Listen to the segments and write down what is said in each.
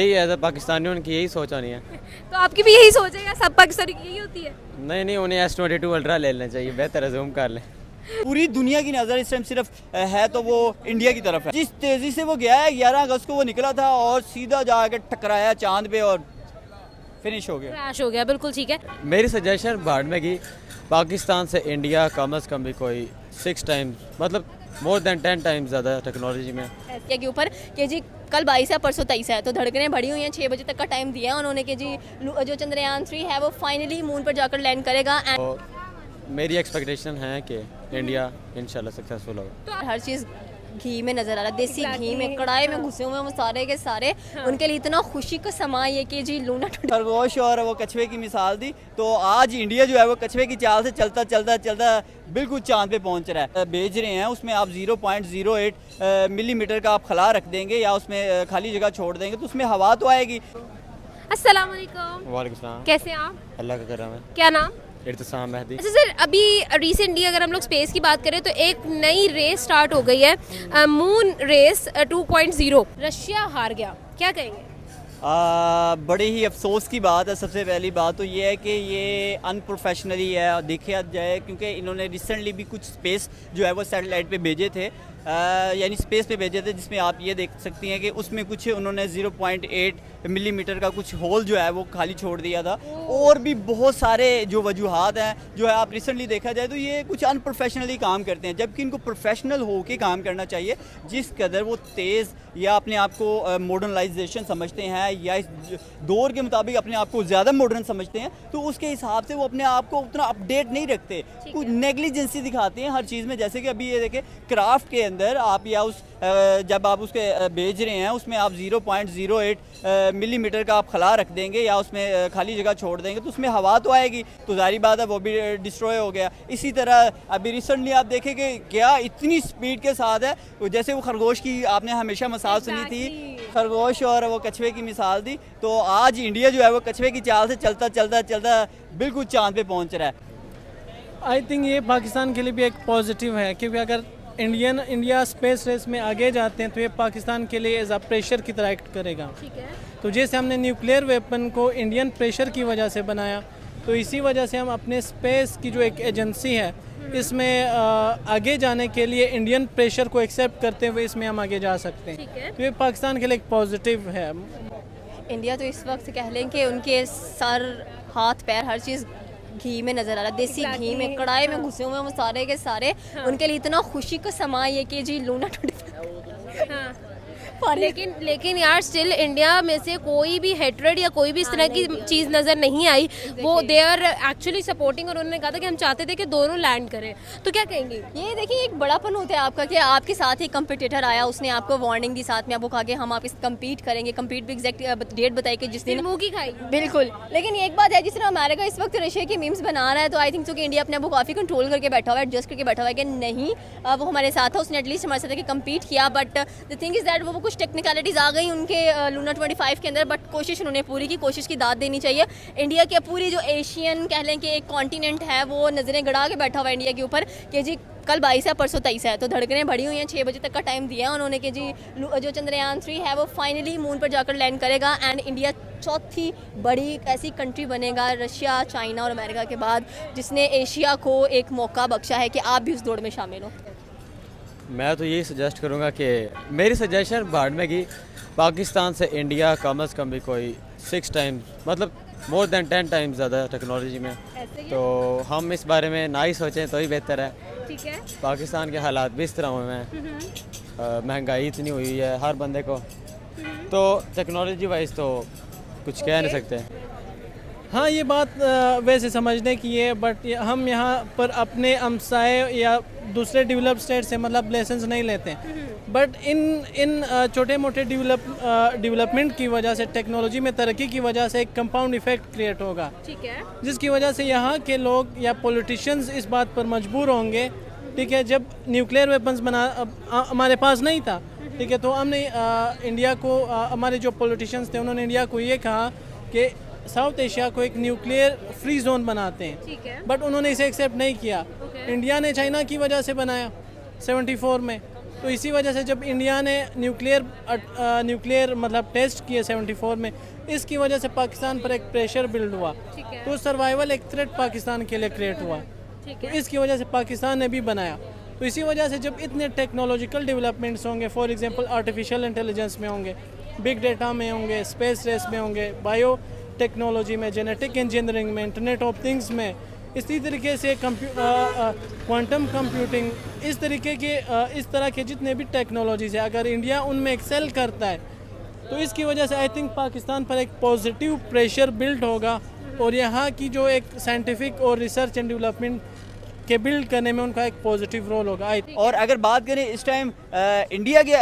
यही है, पाकिस्तानियों की यही सोच होनी है। तो आपकी भी यही सोच है या सब पाकिस्तानी की यही होती है? नहीं नहीं, उन्हें S22 अल्ट्रा ले लेना चाहिए, बेहतर है, जूम कर लें। पूरी दुनिया की नज़र इस टाइम सिर्फ है तो वो इंडिया की तरफ है। जिस तेज़ी से वो गया है, 11 अगस्त को वो निकला था और सीधा जाके टकराया चांद पे और फिनिश हो गया। क्रैश हो गया, बिल्कुल ठीक है। मेरी सजेशन बाद में की पाकिस्तान से इंडिया कम अज़ कम भी कोई 6 टाइम्स, मतलब मोर देन 10 टाइम्स ज़्यादा टेक्नोलॉजी में। एशिया के ऊपर कि जी कल 22 है, परसों 23 है, तो धड़कनें बढ़ी हुई हैं। 6 बजे तक का टाइम दिया है उन्होंने कि जी जो चंद्रयान 3 है वो फाइनली मून पर जाकर लैंड करेगा। तो मेरी एक्सपेक्टेशन है कि इंडिया इंशाल्लाह सक्सेसफुल होगा। तो हर चीज़ घी में नज़र आ रहा है, देसी घी में, कढ़ाई में घुसे हुए हैं वो सारे के सारे। उनके लिए इतना खुशी का समा ये कि जी लूना खरगोश और वो कछुए की मिसाल दी, तो आज इंडिया जो है वो कछुए की चाल से चलता चलता चलता बिल्कुल चांद पे पहुंच रहा है। भेज रहे हैं, उसमें आप 0.08 मिलीमीटर का आप खला रख देंगे या उसमें खाली जगह छोड़ देंगे तो उसमें हवा तो आएगी। अस्सलाम वालेकुम। वालेकुम सलाम। कैसे हैं आप? अल्लाह का करम है। क्या नाम? इर्तिसाम मेहदी। अच्छा सर, अभी रिसेंटली अगर हम लोग स्पेस की बात करें तो एक नई रेस स्टार्ट हो गई है, मून रेस 2.0। रशिया हार गया, क्या कहेंगे? बड़े ही अफसोस की बात है। सबसे पहली बात तो ये है कि ये अनप्रोफेशनली है और देखा जाए, क्योंकि इन्होंने रिसेंटली भी कुछ स्पेस जो है वो सैटेलाइट पे भेजे थे, यानी स्पेस पे भेजे थे, जिसमें आप ये देख सकती हैं कि उसमें कुछ उन्होंने 0.8 मिलीमीटर का कुछ होल जो है वो खाली छोड़ दिया था। और भी बहुत सारे जो वजूहात हैं जो है, आप रिसेंटली देखा जाए तो ये कुछ अनप्रोफेशनली काम करते हैं, जबकि इनको प्रोफेशनल हो के काम करना चाहिए। जिस कदर वो तेज़ या अपने आप को मॉडर्नाइजेशन समझते हैं या इस दौर के मुताबिक अपने आप को ज़्यादा मॉडर्न समझते हैं, तो उसके हिसाब से वो अपने आप को उतना अपडेट नहीं रखते, कुछ नेग्लिजेंसी दिखाते हैं हर चीज़ में। जैसे कि अभी ये देखें, क्राफ्ट के अंदर आप या उस जब आप उसके भेज रहे हैं उसमें आप 0.08 मिलीमीटर का आप खला रख देंगे या उसमें खाली जगह छोड़ देंगे तो उसमें हवा तो आएगी, तो जाहिर बात है वो भी डिस्ट्रॉय हो गया। इसी तरह अभी रिसेंटली आप देखें कि क्या इतनी स्पीड के साथ है, जैसे वो खरगोश की आपने हमेशा मिसाल सुनी थी, खरगोश और वो कछुए की मिसाल दी, तो आज इंडिया जो है वो कछुए की चाल से चलता चलता चलता बिल्कुल चांद पे पहुंच रहा है। आई थिंक ये पाकिस्तान के लिए भी एक पॉजिटिव है, क्योंकि अगर इंडिया स्पेस रेस में आगे जाते हैं तो ये पाकिस्तान के लिए एज अ प्रेशर की तरह एक्ट करेगा। ठीक है। तो जैसे हमने न्यूक्लियर वेपन को इंडियन प्रेशर की वजह से बनाया, तो इसी वजह से हम अपने स्पेस की जो एक एजेंसी है इसमें आगे जाने के लिए इंडियन प्रेशर को एक्सेप्ट करते हुए इसमें हम आगे जा सकते हैं। तो ये पाकिस्तान के लिए एक पॉजिटिव है। इंडिया तो इस वक्त कह लें कि उनके सर हाथ पैर हर चीज़ घी में नज़र आ रहा है, देसी घी में, कढ़ाई में घुसे हुए हैं वो सारे के सारे। उनके लिए इतना खुशी का समा ये कि जी लूना लेकिन यार स्टिल इंडिया में से कोई भी हेट्रेड या कोई भी इस तरह की चीज़ नज़र नहीं आई। वो दे आर एक्चुअली सपोर्टिंग, और उन्होंने कहा था कि हम चाहते थे कि दोनों लैंड करें। तो क्या कहेंगे? ये देखिए एक बड़ापन होता है आपका कि आपके साथ ही कंपटीटर आया, उसने आपको वार्निंग दी, साथ में आपको कहा कि हम आप इस कम्पीट करेंगे, कम्पीट भी एग्जैक्ट डेट बताई कि जिस दिन मुँह की खाई। बिल्कुल। लेकिन एक बात है, जिस तरह अमेरिका इस वक्त रशिया की मीम्स बना रहा है, तो आई थिंक सो कि इंडिया अपने आप को काफ़ी कंट्रोल करके बैठा हुआ है, एडजस्ट करके बैठा हुआ है कि नहीं वो हमारे साथ था, उसने एटलीस्ट हमारे साथ कम्पीट किया। But the thing is that वो कुछ टेक्निकलिटीज़ आ गई उनके लूना 25 के अंदर, बट कोशिश उन्होंने पूरी की, कोशिश की दाद देनी चाहिए। इंडिया के पूरी जो एशियन कह लें कि एक कॉन्टिनेंट है वो नज़रें गड़ा के बैठा हुआ है इंडिया के ऊपर कि जी कल 22 है, परसों 23 है, तो धड़कनें बढ़ी हुई हैं। 6 बजे तक का टाइम दिया है उन्होंने कि जी जो चंद्रयान 3 है वो फाइनली मून पर जाकर लैंड करेगा एंड इंडिया चौथी बड़ी ऐसी कंट्री बनेगा रशिया, चाइना और अमेरिका के बाद, जिसने एशिया को एक मौका बख्शा है कि आप भी उस दौड़ में शामिल हो। मैं तो यही सजेस्ट करूँगा कि मेरी सजेशन बाद में की पाकिस्तान से इंडिया कम अज़ कम भी कोई 6 टाइम्स, मतलब मोर देन 10 टाइम्स ज़्यादा टेक्नोलॉजी में। तो हम इस बारे में ना ही सोचें तो ही बेहतर है। ठीक है। पाकिस्तान के हालात भी इस तरह हुए हैं, महंगाई इतनी हुई है हर बंदे को, तो टेक्नोलॉजी वाइज तो कुछ कह नहीं सकते। हाँ, ये बात वैसे समझने की है, बट हम यहाँ पर अपने हमसाए या दूसरे डेवलप स्टेट से मतलब लेसन्स नहीं लेते हैं, बट इन छोटे मोटे डेवलपमेंट की वजह से, टेक्नोलॉजी में तरक्की की वजह से एक कंपाउंड इफेक्ट क्रिएट होगा। ठीक है। जिसकी वजह से यहाँ के लोग या पॉलिटिशियंस इस बात पर मजबूर होंगे, ठीक है, जब न्यूक्लियर वेपन्स हमारे पास नहीं था, ठीक है, तो हमने इंडिया को हमारे जो पॉलिटिशियंस थे उन्होंने इंडिया को ये कहा कि साउथ एशिया को एक न्यूक्लियर फ्री जोन बनाते हैं। ठीक है। बट उन्होंने इसे एक्सेप्ट नहीं किया। इंडिया ने चाइना की वजह से बनाया 74 में, तो इसी वजह से जब इंडिया ने न्यूक्लियर मतलब टेस्ट किए 74 में, इसकी वजह से पाकिस्तान पर एक प्रेशर बिल्ड हुआ, ठीक है। तो सर्वाइवल एक थ्रेट पाकिस्तान के लिए क्रिएट हुआ, ठीक तो है। इसकी वजह से पाकिस्तान ने भी बनाया। तो इसी वजह से जब इतने टेक्नोलॉजिकल डेवलपमेंट्स होंगे, फॉर एग्जांपल आर्टिफिशियल इंटेलिजेंस में होंगे, बिग डेटा में होंगे, स्पेस रेस में होंगे, बायो टेक्नोलॉजी में, जेनेटिक इंजीनियरिंग में, इंटरनेट ऑफ थिंग्स में, इसी तरीके से क्वांटम कंप्यूटिंग, इस तरह के जितने भी टेक्नोलॉजीज है, अगर इंडिया उनमें एक्सेल करता है तो इसकी वजह से आई थिंक पाकिस्तान पर एक पॉजिटिव प्रेशर बिल्ड होगा और यहाँ की जो एक साइंटिफिक और रिसर्च एंड डेवलपमेंट के बिल्ड करने में उनका एक पॉजिटिव रोल होगा। और अगर बात करें इस टाइम इंडिया के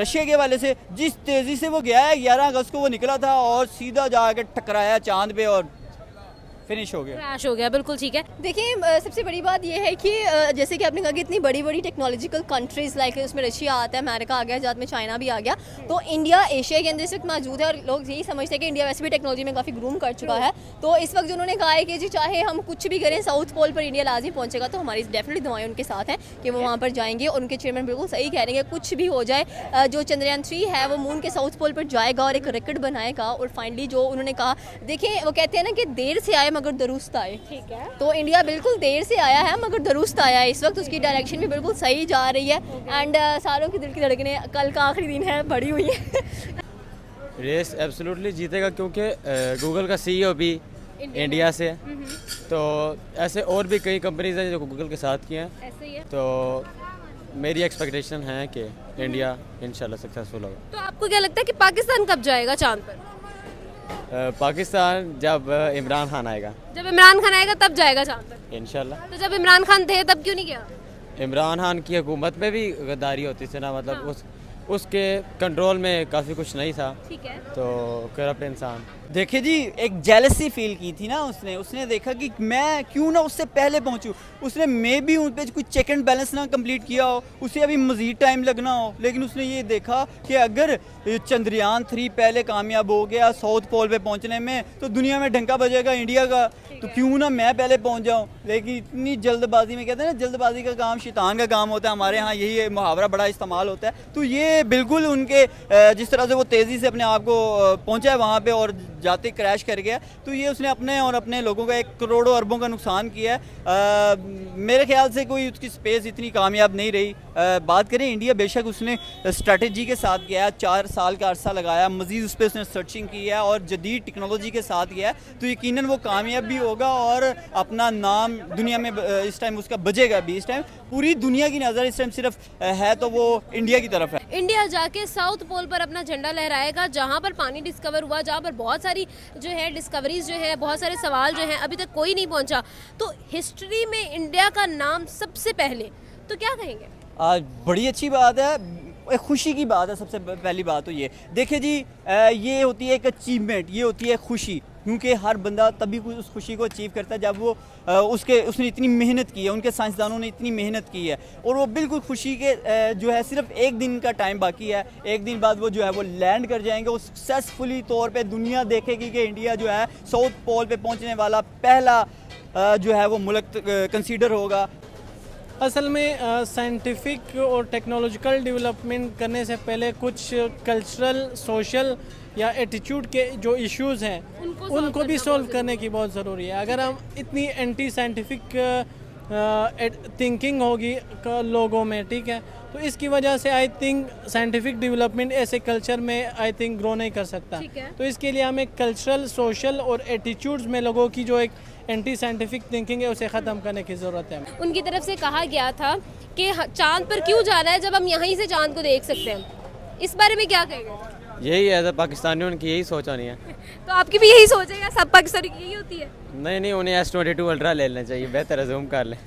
रशिया के वाले से, जिस तेज़ी से वो गया है, 11 अगस्त को वो निकला था और सीधा जाकर टकराया चांद पे और फिनिश हो गया, क्रैश हो गया, बिल्कुल ठीक है। देखिए सबसे बड़ी बात यह है कि जैसे कि आपने कहा कि इतनी बड़ी बड़ी टेक्नोलॉजिकल कंट्रीज़ लाइक उसमें रशिया आता है, अमेरिका आ गया, साथ में चाइना भी आ गया, तो इंडिया एशिया के अंदर इस वक्त मौजूद है और लोग यही समझते हैं कि इंडिया वैसे भी टेक्नोलॉजी में काफ़ी ग्रूम कर चुका है। तो इस वक्त उन्होंने कहा है कि जी चाहे हम कुछ भी करें, साउथ पोल पर इंडिया लाजमी पहुँचेगा, तो हमारी डेफिनेटली दुआएं उनके साथ हैं कि वो वहाँ पर जाएंगे। और उनके चेयरमैन बिल्कुल सही कह रहे हैं, कुछ भी हो जाए, जो चंद्रयान 3 है वो मून के साउथ पोल पर जाएगा और एक रिकॉर्ड बनाएगा। और फाइनली जो उन्होंने कहा, देखिए वो कहते हैं ना कि देर से आए मगर दुरुस्त आए, ठीक है। तो इंडिया बिल्कुल देर से आया है मगर दुरुस्त आया है। इस वक्त उसकी डायरेक्शन भी बिल्कुल सही जा रही है एंड सारों की दिल की धड़कनें, कल का आखिरी दिन है, बढ़ी हुई है। रेस एब्सोल्युटली जीतेगा क्योंकि गूगल का सीईओ भी इंडिया से है, तो ऐसे और भी कई कंपनीज हैं जो गूगल के साथ की हैं, ऐसे ही है। तो मेरी एक्सपेक्टेशन है कि इंडिया इंशाल्लाह सक्सेसफुल होगा। तो आपको क्या लगता है कि पाकिस्तान कब जाएगा चांद पर? पाकिस्तान जब इमरान खान आएगा जब इमरान खान आएगा तब जाएगा चांद पर। इंशाल्लाह। तो जब इमरान खान थे तब क्यों नहीं गया? इमरान खान की हुकूमत में भी गद्दारी होती थी ना, मतलब उसके कंट्रोल में काफ़ी कुछ नहीं था, ठीक है। तो करप्ट इंसान। देखिए जी, एक जेलसी फील की थी ना उसने देखा कि मैं क्यों ना उससे पहले पहुंचूं, उसने मे भी उन पे कुछ चेक एंड बैलेंस ना कंप्लीट किया हो, उसे अभी मज़ीद टाइम लगना हो, लेकिन उसने ये देखा कि अगर चंद्रयान 3 पहले कामयाब हो गया साउथ पोल पे पहुंचने में, तो दुनिया में डंका बजेगा इंडिया का, तो क्यों ना मैं पहले पहुंच जाऊं। लेकिन इतनी जल्दबाजी में, कहते हैं ना जल्दबाजी का काम शैतान का काम होता है, हमारे यहाँ यही मुहावरा बड़ा इस्तेमाल होता है। तो ये बिल्कुल उनके जिस तरह से वो तेज़ी से अपने आप को पहुँचा है वहाँ पर और जाते क्रैश कर गया, तो ये उसने अपने और अपने लोगों का 1 करोड़ों अरबों का नुकसान किया है। मेरे ख्याल से कोई उसकी स्पेस इतनी कामयाब नहीं रही। बात करें इंडिया, बेशक उसने स्ट्रैटेजी के साथ गया, 4 साल का अरसा लगाया, मज़ीद उस पर उसने सर्चिंग की है और जदीद टेक्नोलॉजी के साथ गया है, तो यकीनन वो कामयाब भी होगा और अपना नाम दुनिया में इस टाइम उसका बजेगा भी। इस टाइम पूरी दुनिया की नज़र इस टाइम सिर्फ है तो वो इंडिया की तरफ है। इंडिया जाके साउथ पोल पर अपना झंडा लहराएगा, जहाँ पर पानी डिस्कवर हुआ, जहाँ पर बहुत सारी जो है डिस्कवरीज जो है, बहुत सारे सवाल जो हैं अभी तक कोई नहीं पहुंचा, तो हिस्ट्री में इंडिया का नाम सबसे पहले, तो क्या कहेंगे? बड़ी अच्छी बात है, एक खुशी की बात है। सबसे पहली बात तो ये देखिए जी, ये होती है एक अचीवमेंट, ये होती है खुशी, क्योंकि हर बंदा तभी उस खुशी को अचीव करता है जब वो उसने इतनी मेहनत की है, उनके साइंसदानों ने इतनी मेहनत की है और वो बिल्कुल खुशी के जो है सिर्फ 1 दिन का टाइम बाकी है, 1 दिन बाद वो जो है वो लैंड कर जाएंगे। वो सक्सेसफुली तौर पे दुनिया देखेगी कि इंडिया जो है साउथ पोल पे पहुंचने वाला पहला जो है वो मुल्क कंसीडर होगा। असल में साइंटिफिक और टेक्नोलॉजिकल डेवलपमेंट करने से पहले कुछ कल्चरल, सोशल या एटीट्यूड के जो इश्यूज़ हैं उनको भी सॉल्व करने की बहुत ज़रूरी है। अगर हम इतनी एंटी साइंटिफिक थिंकिंग होगी लोगों में, ठीक है, तो इसकी वजह से आई थिंक साइंटिफिक डेवलपमेंट ऐसे कल्चर में आई थिंक ग्रो नहीं कर सकता। तो इसके लिए हमें कल्चरल, सोशल और एटीट्यूड्स में लोगों की जो एक एंटी साइंटिफिक थिंकिंग है उसे ख़त्म करने की ज़रूरत है। उनकी तरफ से कहा गया था कि चांद पर क्यों जाना है जब हम यहीं से चांद को देख सकते हैं, इस बारे में क्या कहेंगे? यही है, पाकिस्तानियों की यही सोच होनी है। तो आपकी भी यही सोच है या सब पाकिस्तानी की यही होती है? नहीं, उन्हें S22 अल्ट्रा ले लेना चाहिए, बेहतर है जूम कर लें।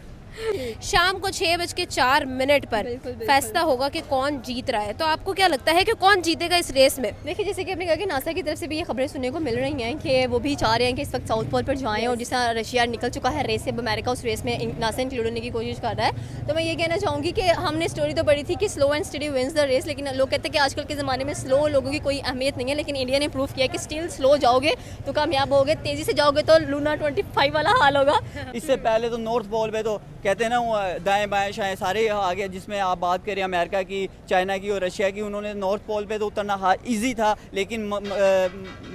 शाम को 6:04 पर फैसला होगा कि कौन जीत रहा है, तो आपको क्या लगता है कि कौन जीतेगा इस रेस में? देखिए, जैसे कि आपने कहा कि नासा की तरफ से भी ये खबरें सुनने को मिल रही हैं कि वो भी चाह रहे हैं कि इस वक्त साउथ पोल पर जाएं और जिस तरह रशिया निकल चुका है रेस से, अब अमेरिका उस रेस में नासा इंक्लूड होने की कोशिश कर रहा है। तो मैं ये कहना चाहूँगी कि हमने स्टोरी तो पढ़ी थी कि slow and steady wins the race, लेकिन लोग कहते हैं कि आजकल के ज़माने में स्लो लोगों की कोई अहमियत नहीं है, लेकिन इंडिया ने प्रूव किया कि स्टिल स्लो जाओगे तो कामयाब होगे, तेज़ी से जाओगे तो लूना 25 वाला हाल होगा। इससे पहले तो नॉर्थ पोल पे तो कहते हैं ना वो दाएं बाएं शाएं सारे आ गए, जिसमें आप बात करें अमेरिका की, चाइना की और रशिया की, उन्होंने नॉर्थ पोल पे तो उतरना ईजी था, लेकिन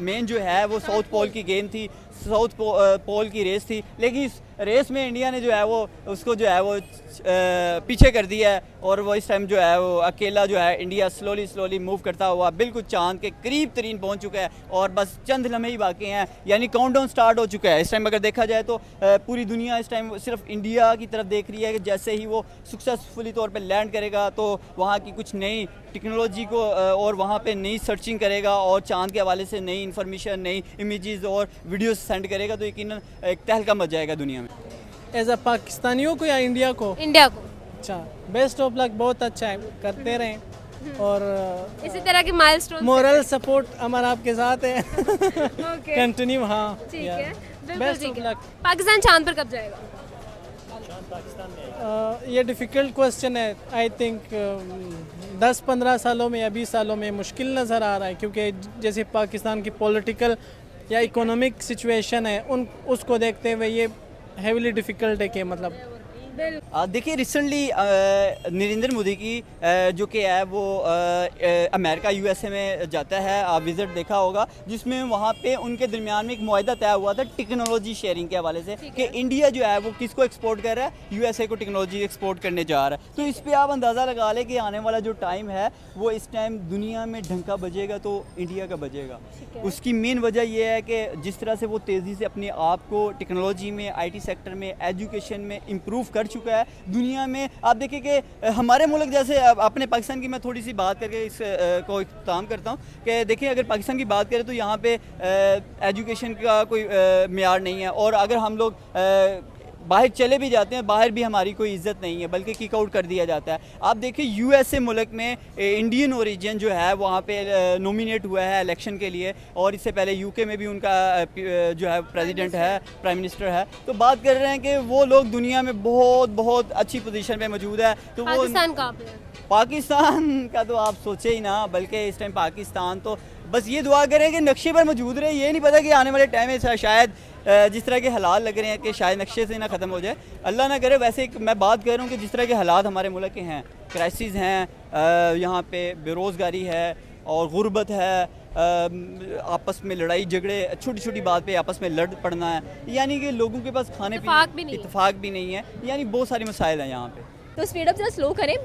मेन जो है वो साउथ पोल की गेम थी, साउथ पोल की रेस थी, लेकिन इस रेस में इंडिया ने जो है वो उसको जो है वो पीछे कर दिया है, और वो इस टाइम जो है वो अकेला जो है इंडिया स्लोली मूव करता हुआ बिल्कुल चांद के करीब तरीन पहुंच चुका है, और बस चंद लम्हे ही बाकी हैं, यानी काउंटडाउन स्टार्ट हो चुका है। इस टाइम अगर देखा जाए तो पूरी दुनिया इस टाइम सिर्फ इंडिया की तरफ देख रही है कि जैसे ही वो सक्सेसफुली तौर पे लैंड करेगा तो वहाँ की कुछ नई टेक्नोलॉजी को और वहाँ पे नई सर्चिंग करेगा और चांद के हवाले से नई इन्फॉर्मेशन, नई इमेजेस और वीडियोस सेंड करेगा, तो यकीनन एक तहलका मच जाएगा दुनिया में। एज अ पाकिस्तानियों को या इंडिया को? इंडिया को। अच्छा, बेस्ट ऑफ लक, बहुत अच्छा है, करते रहें और इसी तरह के माइलस्टोन मोरल सपोर्ट हमारा आपके साथ है। Okay, continue. हाँ, ठीक है, बिल्कुल बेस्ट ठीक ऑफ है। लक। पाकिस्तान चांद पर कब जाएगा? ये डिफ़िकल्ट क्वेश्चन है। आई थिंक 10-15 सालों में या 20 सालों में मुश्किल नज़र आ रहा है, क्योंकि जैसे पाकिस्तान की पॉलिटिकल या इकोनॉमिक सिचुएशन है उसको देखते हुए ये हेविली डिफ़िकल्ट है कि मतलब देखिए रिसेंटली नरेंद्र मोदी की जो कि है वो अमेरिका यूएसए में जाता है, आप विज़िट देखा होगा, जिसमें वहाँ पे उनके दरमियान में एक मुआहदा तय हुआ था टेक्नोलॉजी शेयरिंग के हवाले से कि इंडिया जो है वो किसको एक्सपोर्ट कर रहा है, यूएसए को टेक्नोलॉजी एक्सपोर्ट करने जा रहा है। तो इस पर आप अंदाज़ा लगा लें कि आने वाला जो टाइम है वो इस टाइम दुनिया में ढंका बजेगा तो इंडिया का बजेगा। उसकी मेन वजह यह है कि जिस तरह से वो तेज़ी से अपने आप को टेक्नोलॉजी में, IT सेक्टर में, एजुकेशन में इम्प्रूव कर चुका है दुनिया में। आप देखिए कि हमारे मुल्क जैसे अपने पाकिस्तान की मैं थोड़ी सी बात करके इस को इख्तिताम करता हूँ कि देखिए अगर पाकिस्तान की बात करें तो यहाँ पे एजुकेशन का कोई मेयार नहीं है, और अगर हम लोग बाहर चले भी जाते हैं, बाहर भी हमारी कोई इज़्ज़त नहीं है, बल्कि किक आउट कर दिया जाता है। आप देखिए यूएसए मुल्क में इंडियन ओरिजिन जो है वहाँ पे नॉमिनेट हुआ है इलेक्शन के लिए, और इससे पहले यूके में भी उनका जो है प्रेसिडेंट है, प्राइम मिनिस्टर है। तो बात कर रहे हैं कि वो लोग दुनिया में बहुत बहुत अच्छी पोजीशन पे मौजूद है। तो पाकिस्तान कहाँ पे है? पाकिस्तान का तो आप सोचे ही ना, बल्कि इस टाइम पाकिस्तान तो बस ये दुआ करें कि नक्शे पर मौजूद रहे। ये नहीं पता कि आने वाले टाइम में शायद जिस तरह के हालात लग रहे हैं कि शायद नक्शे से ना ख़त्म हो जाए, अल्लाह ना करे। वैसे मैं बात कर रहा हूँ कि जिस तरह के हालात हमारे मुल्क के हैं, क्राइसिस हैं, यहाँ पे बेरोज़गारी है और गुर्बत है, आपस में लड़ाई झगड़े, छोटी छोटी बात पे आपस में लड़ पड़ना है, यानी कि लोगों के पास खाने पीने इत्तेफाक भी नहीं है, यानी बहुत सारे मसाइल हैं यहाँ पे। तो स्पीड अप जरा स्लो करें,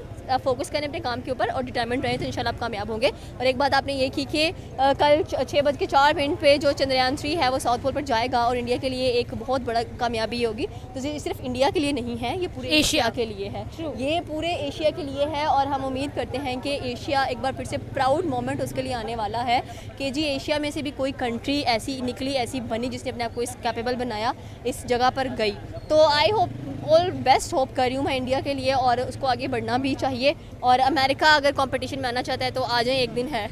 फोकस करें अपने काम के ऊपर और डिटरमिनेंट रहें, तो इंशाल्लाह आप कामयाब होंगे। और एक बात आपने ये की कि कल 6:04 पे जो चंद्रयान 3 है वो साउथ पोल पर जाएगा और इंडिया के लिए एक बहुत बड़ा कामयाबी होगी। तो ये सिर्फ इंडिया के लिए नहीं है, ये पूरे एशिया के लिए है, ये पूरे एशिया के लिए है। और हम उम्मीद करते हैं कि एशिया एक बार फिर से प्राउड मोमेंट उसके लिए आने वाला है कि जी एशिया में से भी कोई कंट्री ऐसी निकली, ऐसी बनी जिसने अपने आप को इस कैपेबल बनाया, इस जगह पर गई। तो I hope all best hope कर रही हूँ मैं इंडिया के लिए, और उसको आगे बढ़ना भी चाहिए। और अमेरिका अगर कंपटीशन में आना चाहता है तो आ जाए, एक दिन है।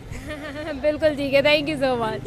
बिल्कुल ठीक है, थैंक यू सो मच।